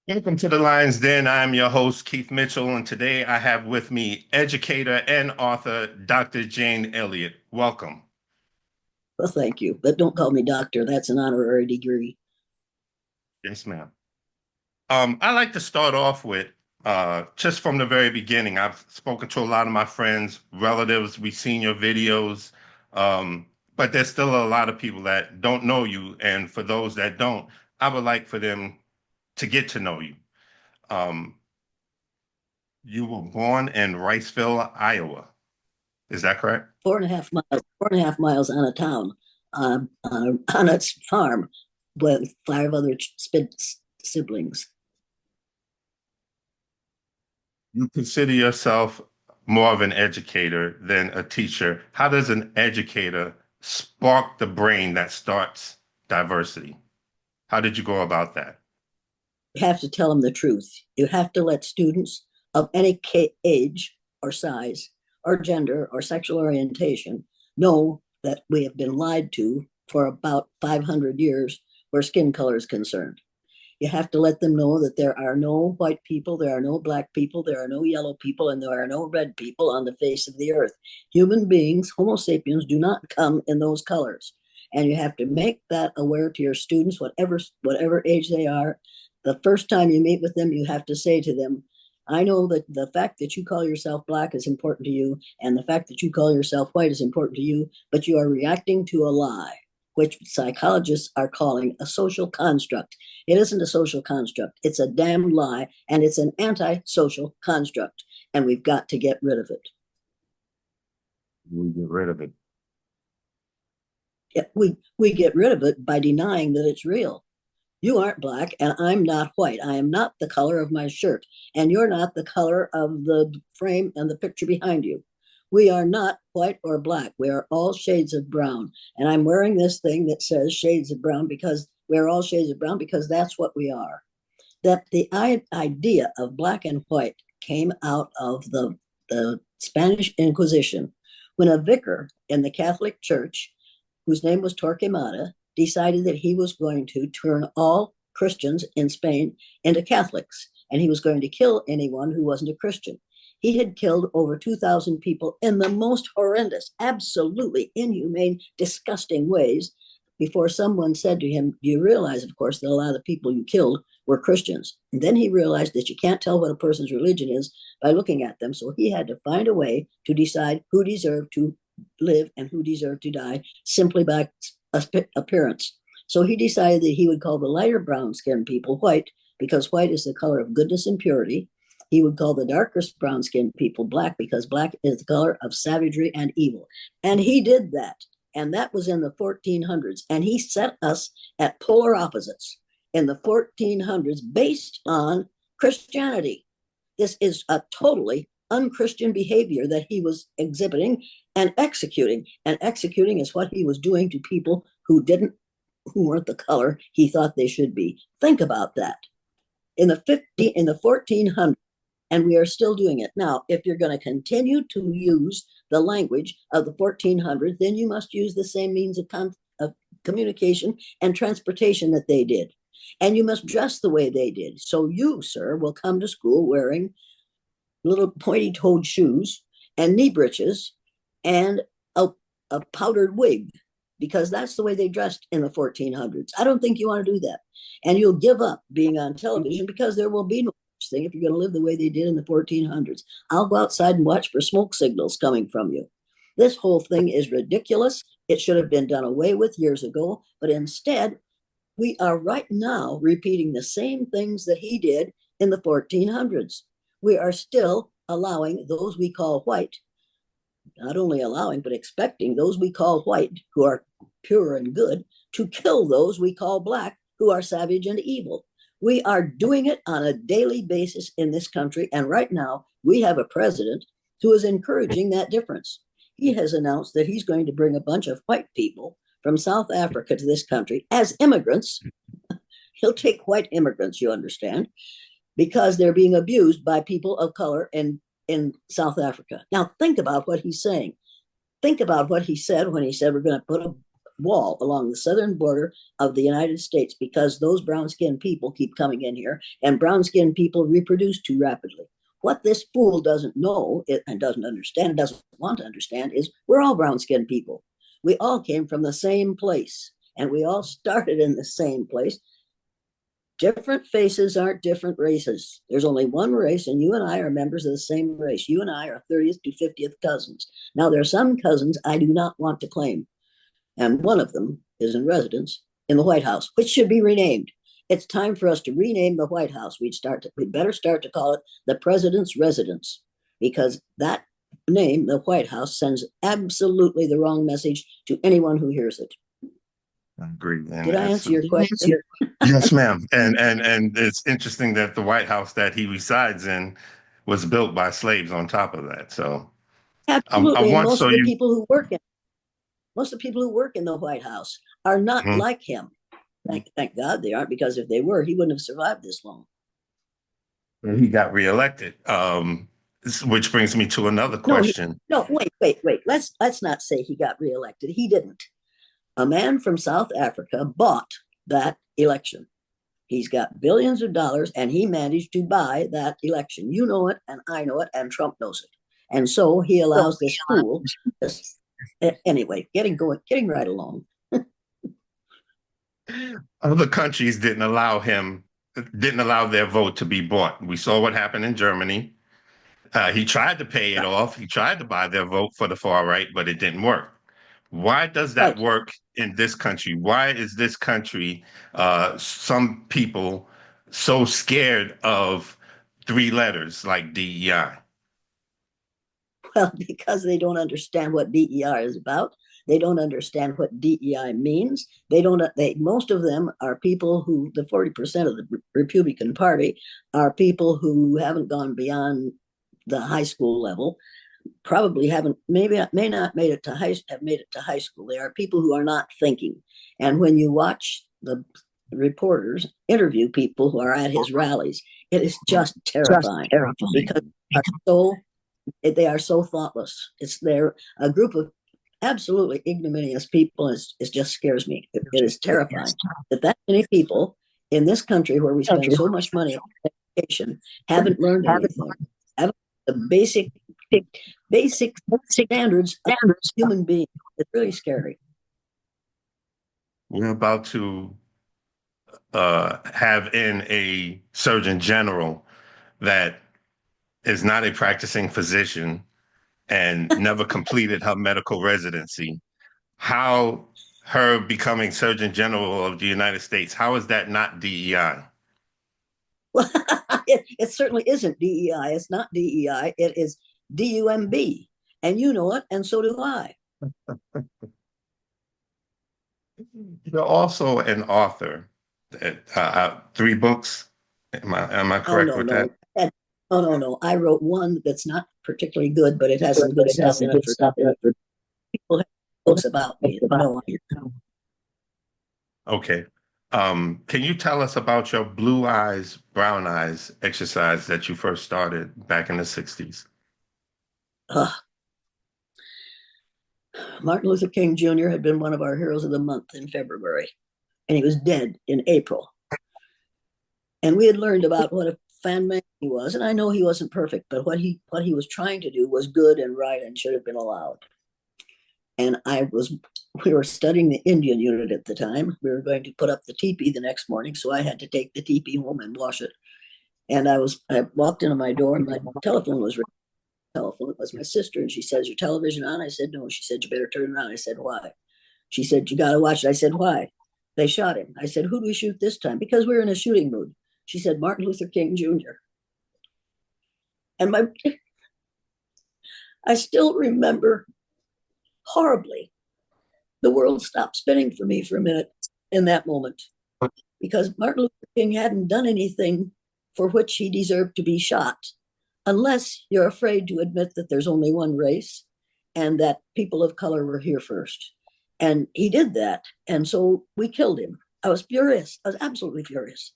Welcome to the Lions Den. I'm your host, Keith Mitchell, and today I have with me educator and author Dr. Jane Elliott. Welcome. Well, thank you. But don't call me doctor. That's an honorary degree. Yes, ma'am. I like to start off with just from the very beginning. I've spoken to a lot of my friends, relatives. We've seen your videos, but there's still a lot of people that don't know you. And for those that don't, I would like for them to get to know you. Um, you were born in Riceville, Iowa. Is that correct? 4.5 miles, 4.5 miles on a town, on its farm with five other siblings. You consider yourself more of an educator than a teacher. How does an educator spark the brain that starts diversity? How did you go about that? You have to tell them the truth. You have to let students of any age or size or gender or sexual orientation know that we have been lied to for about 500 years where skin color is concerned. You have to let them know that there are no white people, there are no black people, there are no yellow people, and there are no red people on the face of the earth. Human beings, Homo sapiens, do not come in those colors. And you have to make that aware to your students, whatever age they are. The first time you meet with them, you have to say to them, I know that the fact that you call yourself black is important to you, and the fact that you call yourself white is important to you, but you are reacting to a lie, which psychologists are calling a social construct. It isn't a social construct, it's a damned lie, and it's an anti-social construct, and we've got to get rid of it. We get rid of it. Yeah, we get rid of it by denying that it's real. You aren't black, and I'm not white. I am not the color of my shirt, and you're not the color of the frame and the picture behind you. We are not white or black. We are all shades of brown. And I'm wearing this thing that says shades of brown because we're all shades of brown because that's what we are. That the idea of black and white came out of the Spanish Inquisition when a vicar in the Catholic Church, whose name was Torquemada, decided that he was going to turn all Christians in Spain into Catholics, and he was going to kill anyone who wasn't a Christian. He had killed over 2,000 people in the most horrendous, absolutely inhumane, disgusting ways before someone said to him, do you realize, of course, that a lot of the people you killed were Christians? And then he realized that you can't tell what a person's religion is by looking at them. So he had to find a way to decide who deserved to live and who deserved to die simply by appearance. So he decided that he would call the lighter brown skinned people white because white is the color of goodness and purity. He would call the darkest brown skinned people black because black is the color of savagery and evil. And he did that. And that was in the 1400s. And he set us at polar opposites in the 1400s based on Christianity. This is a totally unchristian behavior that he was exhibiting and executing. And executing is what he was doing to people who weren't the color he thought they should be. Think about that. In the 1400s, and we are still doing it. Now, if you're going to continue to use the language of the 1400s, then you must use the same means of communication and transportation that they did. And you must dress the way they did. So you, sir, will come to school wearing little pointy-toed shoes and knee breeches and a powdered wig because that's the way they dressed in the 1400s. I don't think you want to do that. And you'll give up being on television because there will be no such thing if you're going to live the way they did in the 1400s. I'll go outside and watch for smoke signals coming from you. This whole thing is ridiculous. It should have been done away with years ago, but instead, we are right now repeating the same things that he did in the 1400s. We are still allowing those we call white, not only allowing, but expecting those we call white, who are pure and good, to kill those we call black, who are savage and evil. We are doing it on a daily basis in this country. And right now, we have a president who is encouraging that difference. He has announced that he's going to bring a bunch of white people from South Africa to this country as immigrants. He'll take white immigrants, you understand, because they're being abused by people of color in South Africa. Now, think about what he's saying. Think about what he said when he said we're going to put wall along the southern border of the United States because those brown-skinned people keep coming in here, and brown-skinned people reproduce too rapidly. What this fool doesn't know and doesn't understand and doesn't want to understand is we're all brown-skinned people. We all came from the same place, and we all started in the same place. Different faces aren't different races. There's only one race, and you and I are members of the same race. You and I are 30th to 50th cousins. Now, there are some cousins I do not want to claim, and one of them is in residence in the White House, which should be renamed. It's time for us to rename the White House. We'd better start to call it the President's Residence, because that name, the White House, sends absolutely the wrong message to anyone who hears it. I agree. And did I answer your question? Yes, ma'am. And it's interesting that the White House that he resides in was built by slaves on top of that. So absolutely. And most of the you. people who work in the White House are not like him. Thank God they aren't, because if they were, he wouldn't have survived this long. He got reelected. Which brings me to another question. Wait. Let's not say he got reelected. He didn't. A man from South Africa bought that election. He's got billions of dollars, and he managed to buy that election. You know it, and I know it, and Trump knows it. And so he allows this fool. Anyway, getting right along. Other countries didn't allow their vote to be bought. We saw what happened in Germany. He tried to pay it off. He tried to buy their vote for the far right, but it didn't work. Why does that work in this country? Why is this country, some people, so scared of 3 letters like DEI? Well, because they don't understand what DEI is about. They don't understand what DEI means. Most of them are people who, the 40% of the Republican Party, are people who haven't gone beyond the high school level. Probably may not made it to high school. They are people who are not thinking. And when you watch the reporters interview people who are at his rallies, it is just terrifying. Because they are so thoughtless. They're a group of absolutely ignominious people. It just scares me. It is terrifying that many people in this country, where we spend so much money on education, haven't learned anything. Haven't the basic standards of human being. It's really scary. We're about to have in a Surgeon General that is not a practicing physician and never completed her medical residency. How her becoming Surgeon General of the United States, how is that not DEI? Well, it certainly isn't DEI. It's not DEI. It is DUMB. And you know it, and so do I. You're also an author. 3 books. Am I correct with that? No. I wrote one that's not particularly good, but it has some good stuff in it for people have books about me. No. Okay. Can you tell us about your blue eyes, brown eyes exercise that you first started back in the 60s? Martin Luther King Jr. had been one of our heroes of the month in February, and he was dead in April. And we had learned about what a fan man he was, and I know he wasn't perfect, but what he was trying to do was good and right and should have been allowed. And we were studying the Indian unit at the time. We were going to put up the teepee the next morning, so I had to take the teepee home and wash it. And I walked into my door, and my telephone was ringing. It was my sister, and she says, "Your television on?" I said, "No." She said, "You better turn it on." I said, "Why?" She said, "You got to watch it." I said, "Why?" "They shot him." I said, "Who do we shoot this time?" "Because we're in a shooting mood." She said, "Martin Luther King Jr." And I still remember horribly. The world stopped spinning for me for a minute in that moment, because Martin Luther King hadn't done anything for which he deserved to be shot, unless you're afraid to admit that there's only one race and that people of color were here first. And he did that. And so we killed him. I was furious. I was absolutely furious.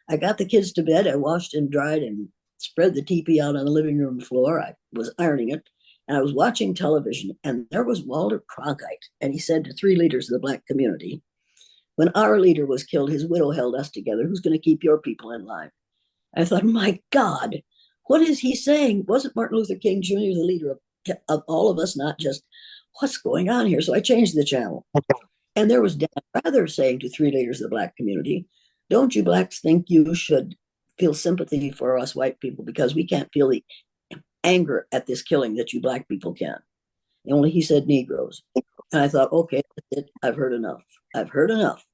I got the kids to bed. I washed and dried and spread the teepee out on the living room floor. I was ironing it. And I was watching television, and there was Walter Cronkite, and he said to three leaders of the Black community, when our leader was killed, his widow held us together. Who's going to keep your people in line? I thought, my God, what is he saying? Wasn't Martin Luther King Jr. the leader of all of us, not just what's going on here? So I changed the channel. And there was Dan Rather saying to three leaders of the Black community, don't you Blacks think you should feel sympathy for us white people because we can't feel the anger at this killing that you Black people can? And only he said Negroes. And I thought, okay, I've heard enough. I've heard enough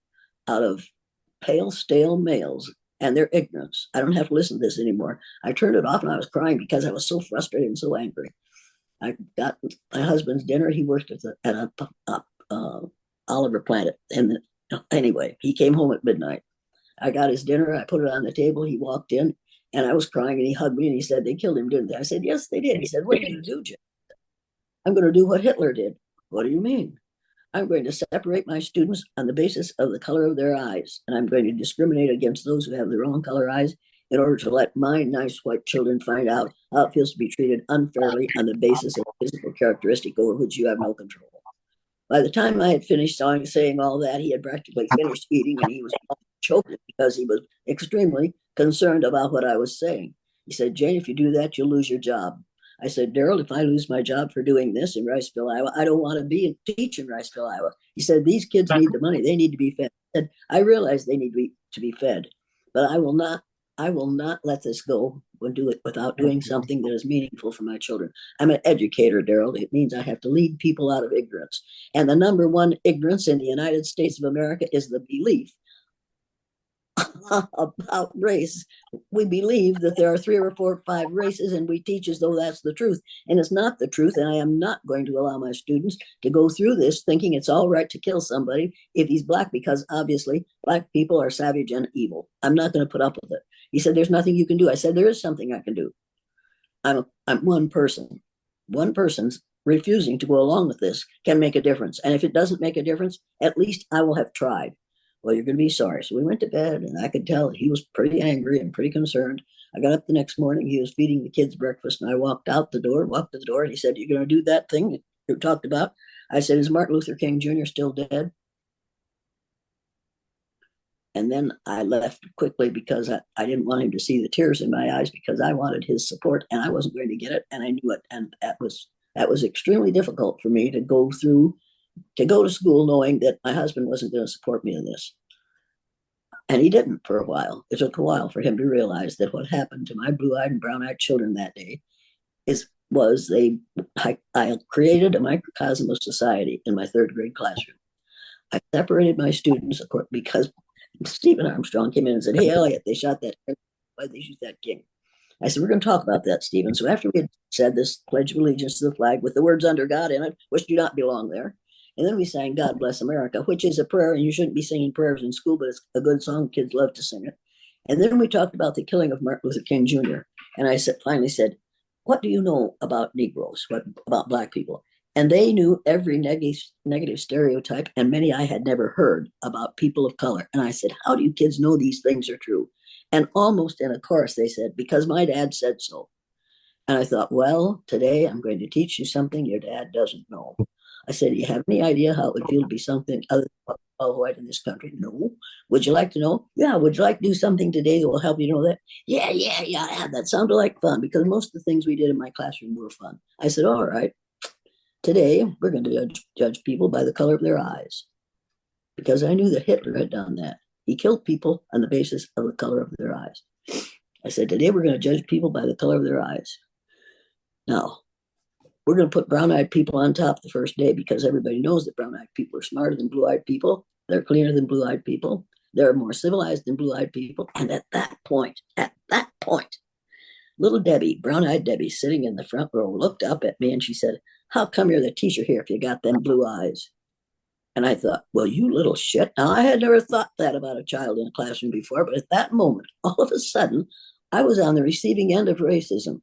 out of pale, stale males and their ignorance. I don't have to listen to this anymore. I turned it off and I was crying because I was so frustrated and so angry. I got my husband's dinner. He worked at a Oliver Planet. And anyway, he came home at midnight. I got his dinner. I put it on the table. He walked in and I was crying and he hugged me and he said, they killed him, didn't they? I said, yes, they did. He said, what are you going to do, Jim? I'm going to do what Hitler did. What do you mean? I'm going to separate my students on the basis of the color of their eyes, and I'm going to discriminate against those who have the wrong color eyes in order to let my nice white children find out how it feels to be treated unfairly on the basis of a physical characteristic over which you have no control. By the time I had finished saying all that, he had practically finished eating, and he was choking because he was extremely concerned about what I was saying. He said, Jane, if you do that, you'll lose your job. I said, Daryl, if I lose my job for doing this in Riceville, Iowa, I don't want to be a teacher in Riceville, Iowa. He said, these kids need the money. They need to be fed. I said, I realize they need to be fed, but I will not let this go and do it without doing something that is meaningful for my children. I'm an educator, Daryl. It means I have to lead people out of ignorance. And the number one ignorance in the United States of America is the belief about race. We believe that there are 3 or 4 or 5 races, and we teach as though that's the truth. And it's not the truth. And I am not going to allow my students to go through this thinking it's all right to kill somebody if he's Black, because obviously Black people are savage and evil. I'm not going to put up with it. He said, there's nothing you can do. I said, there is something I can do. I'm one person. One person's refusing to go along with this can make a difference. And if it doesn't make a difference, at least I will have tried. Well, you're going to be sorry. So we went to bed, and I could tell he was pretty angry and pretty concerned. I got up the next morning. He was feeding the kids breakfast, and I walked to the door, and he said, you're going to do that thing you talked about? I said, is Martin Luther King Jr. still dead? And then I left quickly because I didn't want him to see the tears in my eyes, because I wanted his support, and I wasn't going to get it, and I knew it. And that was extremely difficult for me to go to school knowing that my husband wasn't going to support me in this. And he didn't for a while. It took a while for him to realize that what happened to my blue-eyed and brown-eyed children that day I created a microcosm of society in my 3rd grade classroom. I separated my students, of course, because Stephen Armstrong came in and said, hey, Elliott, they shot that. Why did they shoot that king? I said, we're going to talk about that, Stephen. So after we had said this Pledge of Allegiance to the flag with the words under God in it, which do not belong there, and then we sang God Bless America, which is a prayer, and you shouldn't be singing prayers in school, but it's a good song. Kids love to sing it. And then we talked about the killing of Martin Luther King Jr. And I finally said, what do you know about Negroes, about Black people? And they knew every negative stereotype, and many I had never heard about people of color. And I said, how do you kids know these things are true? And almost in a chorus, they said, because my dad said so. And I thought, well, today I'm going to teach you something your dad doesn't know. I said, do you have any idea how it would feel to be something other than all white in this country? No. Would you like to know? Yeah. Would you like to do something today that will help you know that? Yeah. That sounded like fun, because most of the things we did in my classroom were fun. I said, all right. Today, we're going to judge people by the color of their eyes, because I knew that Hitler had done that. He killed people on the basis of the color of their eyes. I said, today we're going to judge people by the color of their eyes. Now, we're going to put brown-eyed people on top the first day, because everybody knows that brown-eyed people are smarter than blue-eyed people. They're cleaner than blue-eyed people. They're more civilized than blue-eyed people. And at that point, little Debbie, brown-eyed Debbie, sitting in the front row, looked up at me and she said, how come you're the teacher here if you got them blue eyes? And I thought, well, you little shit. Now, I had never thought that about a child in a classroom before, but at that moment, all of a sudden, I was on the receiving end of racism.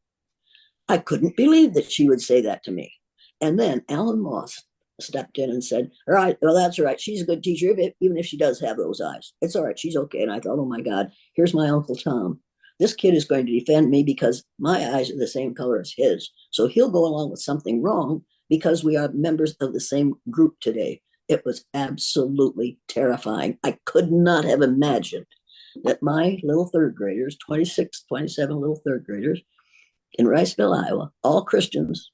I couldn't believe that she would say that to me. And then Alan Moss stepped in and said, all right, well, that's all right. She's a good teacher, even if she does have those eyes. It's all right. She's okay. And I thought, oh, my God, here's my Uncle Tom. This kid is going to defend me because my eyes are the same color as his. So he'll go along with something wrong because we are members of the same group today. It was absolutely terrifying. I could not have imagined that my little third graders, 26, 27 little third graders in Riceville, Iowa, all Christians,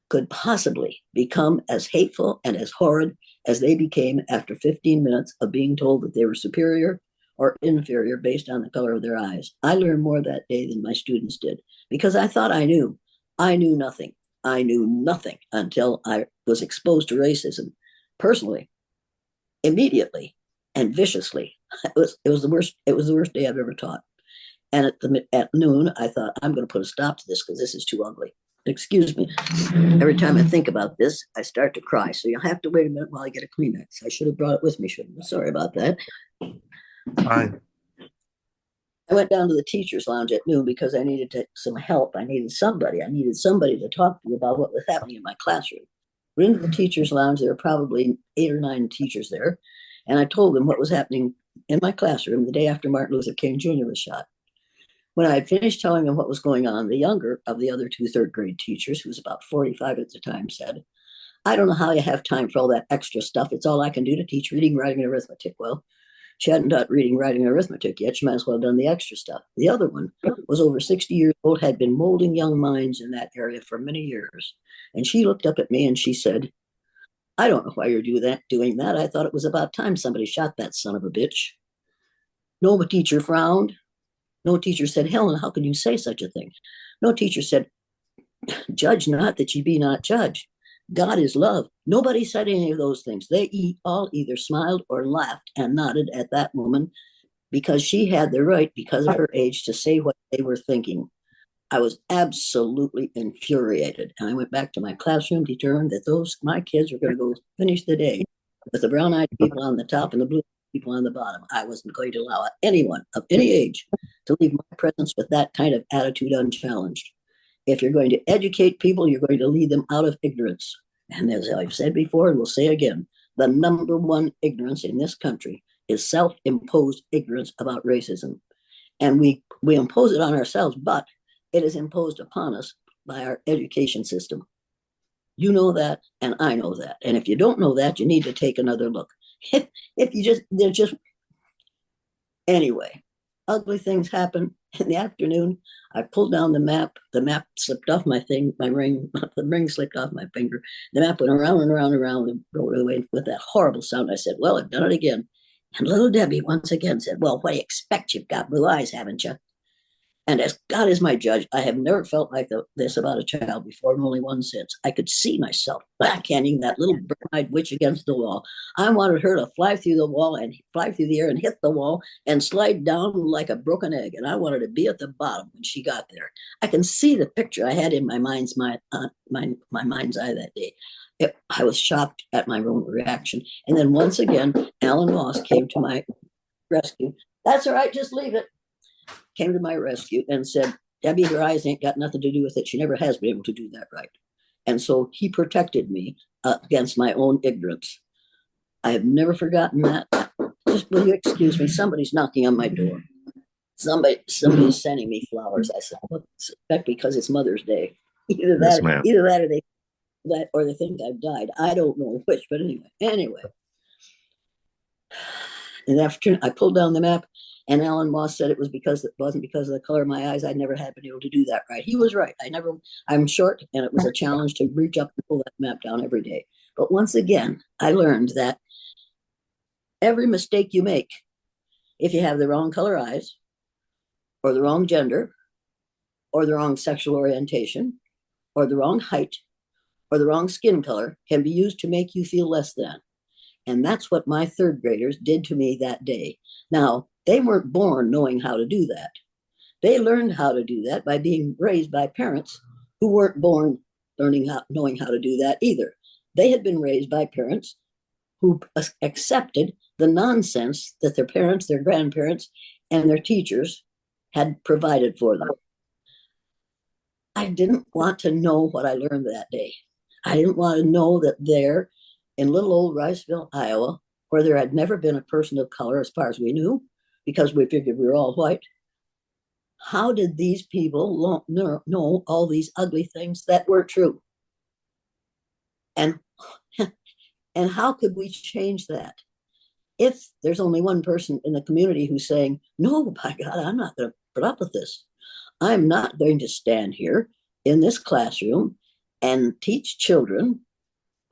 could possibly become as hateful and as horrid as they became after 15 minutes of being told that they were superior or inferior based on the color of their eyes. I learned more that day than my students did because I thought I knew. I knew nothing. I knew nothing until I was exposed to racism personally, immediately, and viciously. It was the worst. It was the worst day I've ever taught. And at noon, I thought I'm going to put a stop to this because this is too ugly. Excuse me. Every time I think about this, I start to cry. So you'll have to wait a minute while I get a Kleenex. I should have brought it with me, shouldn't I? Sorry about that. Fine. I went down to the teacher's lounge at noon because I needed some help. I needed somebody. I needed somebody to talk to about what was happening in my classroom. Went into the teacher's lounge. There were probably 8 or 9 teachers there. And I told them what was happening in my classroom the day after Martin Luther King Jr. was shot. When I had finished telling them what was going on, the younger of the other 2 third grade teachers, who was about 45 at the time, said, I don't know how you have time for all that extra stuff. It's all I can do to teach reading, writing, and arithmetic. Well, she hadn't taught reading, writing, and arithmetic yet. She might as well have done the extra stuff. The other one was over 60 years old, had been molding young minds in that area for many years. And she looked up at me and she said, I don't know why you're doing that. I thought it was about time somebody shot that son of a bitch. No teacher frowned. No teacher said, Helen, how can you say such a thing? No teacher said, judge not that ye be not judged. God is love. Nobody said any of those things. They all either smiled or laughed and nodded at that woman because she had the right, because of her age, to say what they were thinking. I was absolutely infuriated. And I went back to my classroom determined that my kids were going to go finish the day with the brown-eyed people on the top and the blue people on the bottom. I wasn't going to allow anyone of any age to leave my presence with that kind of attitude unchallenged. If you're going to educate people, you're going to lead them out of ignorance. And as I've said before, and will say again, the number one ignorance in this country is self-imposed ignorance about racism. And we impose it on ourselves, but it is imposed upon us by our education system. You know that, and I know that. And if you don't know that, you need to take another look. They're just, anyway, ugly things happen. In the afternoon, I pulled down the map. The map slipped off my ring, the ring slipped off my finger. The map went around and around and around and rode away with that horrible sound. I said, well, I've done it again. And little Debbie once again said, well, what do you expect? You've got blue eyes, haven't you? And as God is my judge, I have never felt like this about a child before, and only one since. I could see myself backhanding that little brown-eyed witch against the wall. I wanted her to fly through the wall and fly through the air and hit the wall and slide down like a broken egg. And I wanted to be at the bottom when she got there. I can see the picture I had in my mind's eye that day. I was shocked at my own reaction. And then once again, Alan Moss came to my rescue. That's all right, just leave it. Came to my rescue and said, Debbie, her eyes ain't got nothing to do with it. She never has been able to do that right. And so he protected me against my own ignorance. I have never forgotten that. Just will you excuse me? Somebody's knocking on my door. Somebody's sending me flowers. I said, well, suspect because it's Mother's Day. Either that or they think I've died. I don't know which, but anyway. In the afternoon, I pulled down the map. And Alan Moss said it wasn't because of the color of my eyes. I never had been able to do that right. He was right. I'm short, and it was a challenge to reach up and pull that map down every day. But once again, I learned that every mistake you make, if you have the wrong color eyes, or the wrong gender, or the wrong sexual orientation, or the wrong height, or the wrong skin color, can be used to make you feel less than. And that's what my third graders did to me that day. Now, they weren't born knowing how to do that. They learned how to do that by being raised by parents who weren't born knowing how to do that either. They had been raised by parents who accepted the nonsense that their parents, their grandparents, and their teachers had provided for them. I didn't want to know what I learned that day. I didn't want to know that there in little old Riceville, Iowa, where there had never been a person of color as far as we knew, because we figured we were all white, How did these people know all these ugly things that were true? And and how could we change that? If there's only one person in the community who's saying, no, by God, I'm not going to put up with this. I'm not going to stand here in this classroom and teach children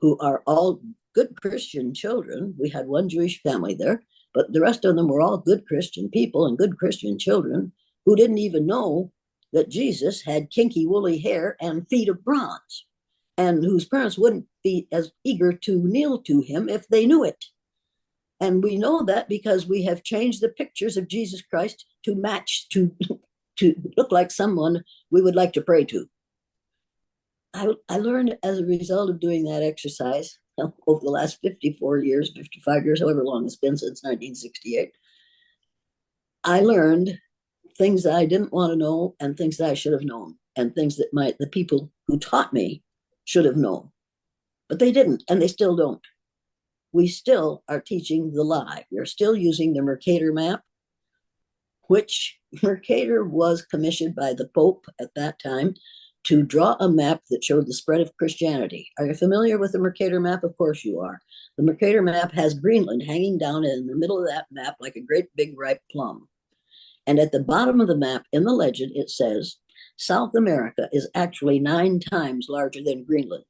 who are all good Christian children. We had one Jewish family there, but the rest of them were all good Christian people and good Christian children who didn't even know that Jesus had kinky, woolly hair and feet of bronze, and whose parents wouldn't be as eager to kneel to him if they knew it. And we know that because we have changed the pictures of Jesus Christ to match, to look like someone we would like to pray to. I learned as a result of doing that exercise over the last 54 years, 55 years, however long it's been since 1968. I learned things that I didn't want to know and things that I should have known and things that the people who taught me should have known. But they didn't, and they still don't. We still are teaching the lie. We're still using the Mercator map, which Mercator was commissioned by the Pope at that time to draw a map that showed the spread of Christianity. Are you familiar with the Mercator map? Of course you are. The Mercator map has Greenland hanging down in the middle of that map like a great big ripe plum. And at the bottom of the map, in the legend, it says, South America is actually 9 times larger than Greenland.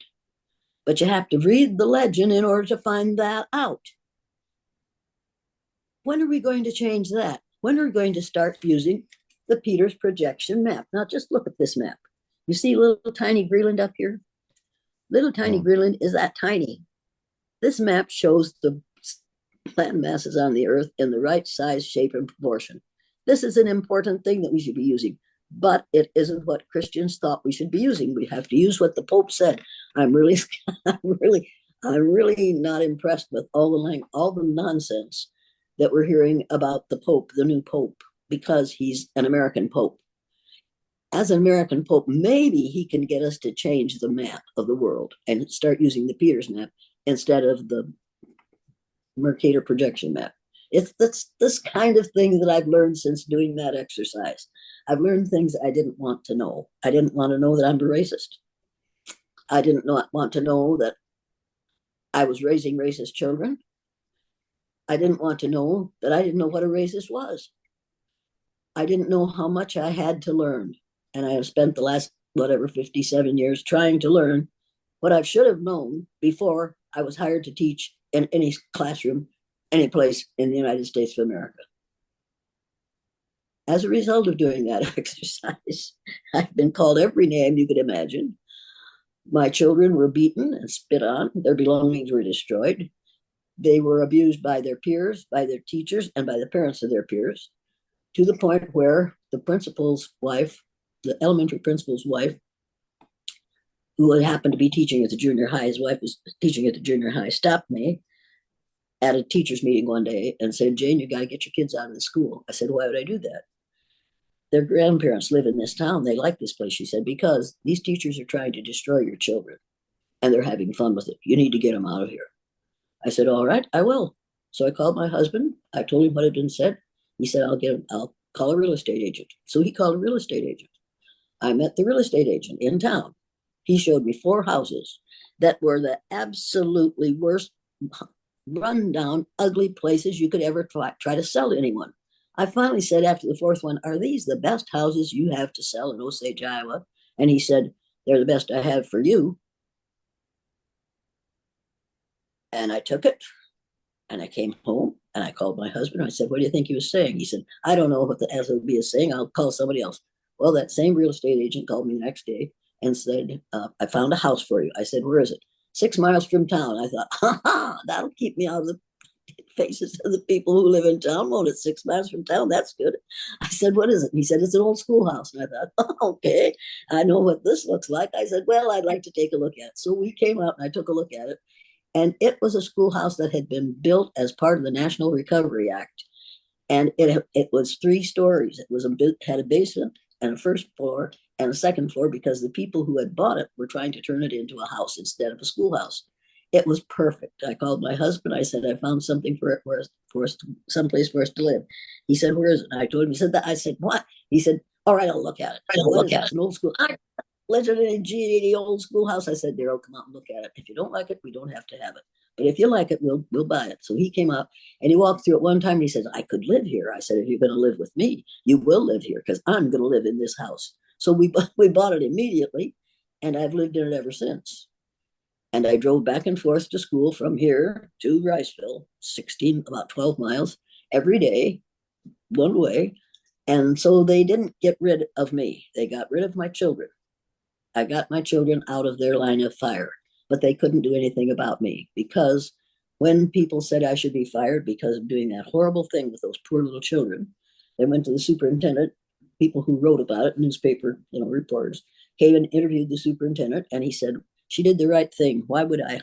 But you have to read the legend in order to find that out. When are we going to change that? When are we going to start using the Peters projection map? Now just look at this map. You see little tiny Greenland up here? Little tiny Greenland is that tiny. This map shows the land masses on the earth in the right size, shape, and proportion. This is an important thing that we should be using, but it isn't what Christians thought we should be using. We have to use what the Pope said. I'm really not impressed with all the nonsense that we're hearing about the Pope, the new Pope, because he's an American Pope. As an American Pope, maybe he can get us to change the map of the world and start using the Peters map instead of the Mercator projection map. It's this kind of thing that I've learned since doing that exercise. I've learned things I didn't want to know. I didn't want to know that I'm a racist. I didn't want to know that I was raising racist children. I didn't want to know that I didn't know what a racist was. I didn't know how much I had to learn. And I have spent the last, 57 years trying to learn what I should have known before I was hired to teach in any classroom, any place in the United States of America. As a result of doing that exercise, I've been called every name you could imagine. My children were beaten and spit on. Their belongings were destroyed. They were abused by their peers, by their teachers, and by the parents of their peers, to the point where the principal's wife, the elementary principal's wife, who happened to be teaching at the junior high, his wife was teaching at the junior high, stopped me at a teacher's meeting one day and said, Jane, you got to get your kids out of the school. I said, why would I do that? Their grandparents live in this town. They like this place, she said, because these teachers are trying to destroy your children and they're having fun with it. You need to get them out of here. I said, all right, I will. So I called my husband. I told him what had been said. He said, I'll call a real estate agent. So he called a real estate agent. I met the real estate agent in town. He showed me 4 houses that were the absolutely worst, run-down, ugly places you could ever try to sell to anyone. I finally said after the 4th one, are these the best houses you have to sell in Osage, Iowa? And he said, they're the best I have for you. And I took it, and I came home, and I called my husband. I said, what do you think he was saying? He said, I don't know what the SOB is saying. I'll call somebody else. Well, that same real estate agent called me the next day and said, I found a house for you. I said, where is it? 6 miles from town. I thought, ha, that'll keep me out of the faces of the people who live in town. Won't it? 6 miles from town. That's good. I said, what is it? And he said, it's an old schoolhouse. And I thought, oh, okay, I know what this looks like. I said, well, I'd like to take a look at it. So we came out and I took a look at it. And it was a schoolhouse that had been built as part of the National Recovery Act. And it was 3 stories. It had a basement and a first floor and a second floor because the people who had bought it were trying to turn it into a house instead of a schoolhouse. It was perfect. I called my husband. I said, I found something for us, someplace for us to live. He said, where is it? And I told him, he said, that. I said, what? He said, All right, I'll look at it. I don't What look is it? at It's it. an old school. I legend in a G80 old schoolhouse. I said, Daryl, come out and look at it. If you don't like it, we don't have to have it. But if you like it, we'll buy it. So he came up and he walked through it one time and he said, I could live here. I said, if you're going to live with me, you will live here because I'm going to live in this house. So we bought it immediately, and I've lived in it ever since. And I drove back and forth to school from here to Riceville, about 12 miles every day, one way. And so they didn't get rid of me. They got rid of my children. I got my children out of their line of fire, but they couldn't do anything about me because when people said I should be fired because of doing that horrible thing with those poor little children, they went to the superintendent. People who wrote about it, newspaper, reporters, came and interviewed the superintendent, and he said she did the right thing. Why would I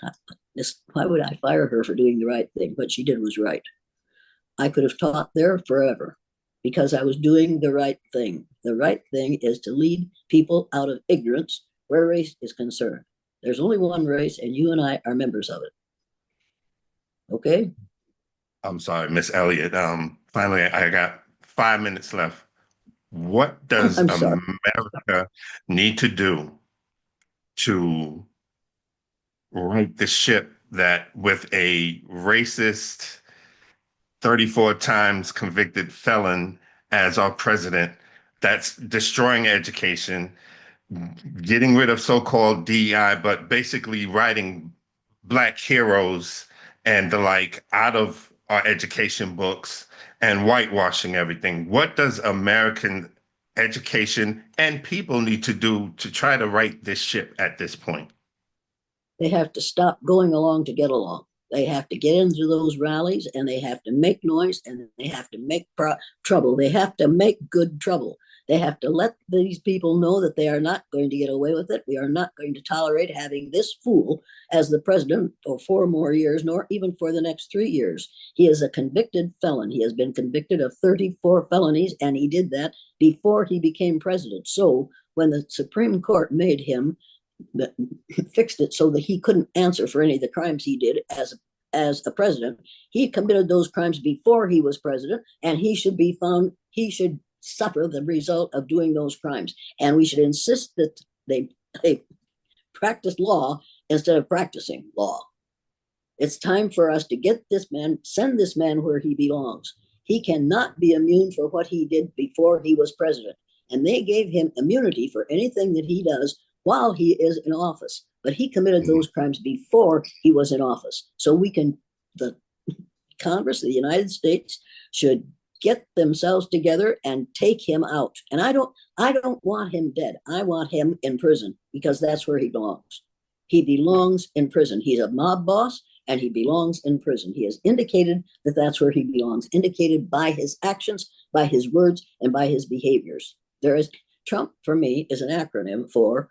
fire her for doing the right thing? What she did was right. I could have taught there forever because I was doing the right thing. The right thing is to lead people out of ignorance where race is concerned. There's only one race, and you and I are members of it. Okay? I'm sorry, Miss Elliott. Finally, I got 5 minutes left. What does I'm sorry. America need to do to right the ship that with a racist 34 times convicted felon as our president that's destroying education, getting rid of so-called DEI, but basically writing Black heroes and the like out of our education books and whitewashing everything? What does American education and people need to do to try to right this ship at this point? They have to stop going along to get along. They have to get into those rallies and they have to make noise and they have to make trouble. They have to make good trouble. They have to let these people know that they are not going to get away with it. We are not going to tolerate having this fool as the president for 4 more years, nor even for the next 3 years. He is a convicted felon. He has been convicted of 34 felonies, and he did that before he became president. So when the Supreme Court made him fixed it so that he couldn't answer for any of the crimes he did as a president. He committed those crimes before he was president, and he should be found. He should suffer the result of doing those crimes. And we should insist that they practice law instead of practicing law. It's time for us to get this man, send this man where he belongs. He cannot be immune for what he did before he was president. And they gave him immunity for anything that he does while he is in office. But he committed those crimes before he was in office. So the Congress of the United States should get themselves together and take him out. And I don't want him dead. I want him in prison because that's where he belongs. He belongs in prison. He's a mob boss and he belongs in prison. He has indicated that that's where he belongs, indicated by his actions, by his words, and by his behaviors. Trump, for me, is an acronym for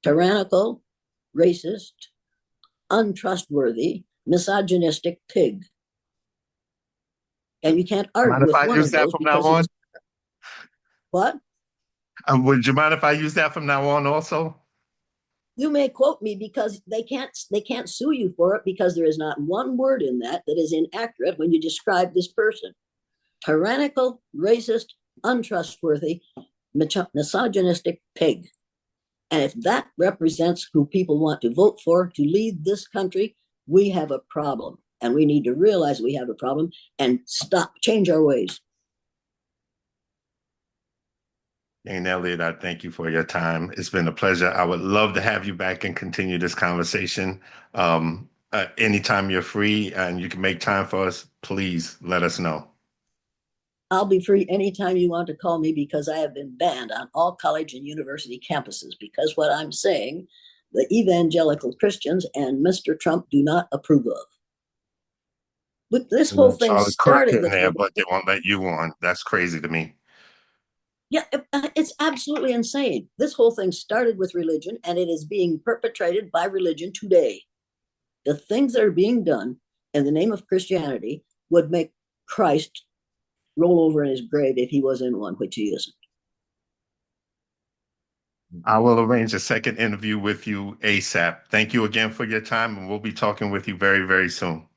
tyrannical, racist, untrustworthy, misogynistic pig. And you can't argue with one of those because he's what? Would you mind if I use that from now on also? You may quote me because they can't sue you for it because there is not one word in that is inaccurate when you describe this person. Tyrannical, racist, untrustworthy, misogynistic pig. And if that represents who people want to vote for to lead this country, we have a problem. And we need to realize we have a problem and change our ways. Jane Elliott, I thank you for your time. It's been a pleasure. I would love to have you back and continue this conversation. Anytime you're free and you can make time for us, please let us know. I'll be free anytime you want to call me because I have been banned on all college and university campuses because what I'm saying, the evangelical Christians and Mr. Trump do not approve of. But this whole thing Charlie Kirk started in with there, but they won't let you on. That's crazy to me. Yeah, it's absolutely insane. This whole thing started with religion, and it is being perpetrated by religion today. The things that are being done in the name of Christianity would make Christ roll over in his grave if he was in one, which he isn't. I will arrange a second interview with you ASAP. Thank you again for your time, and we'll be talking with you very, very soon.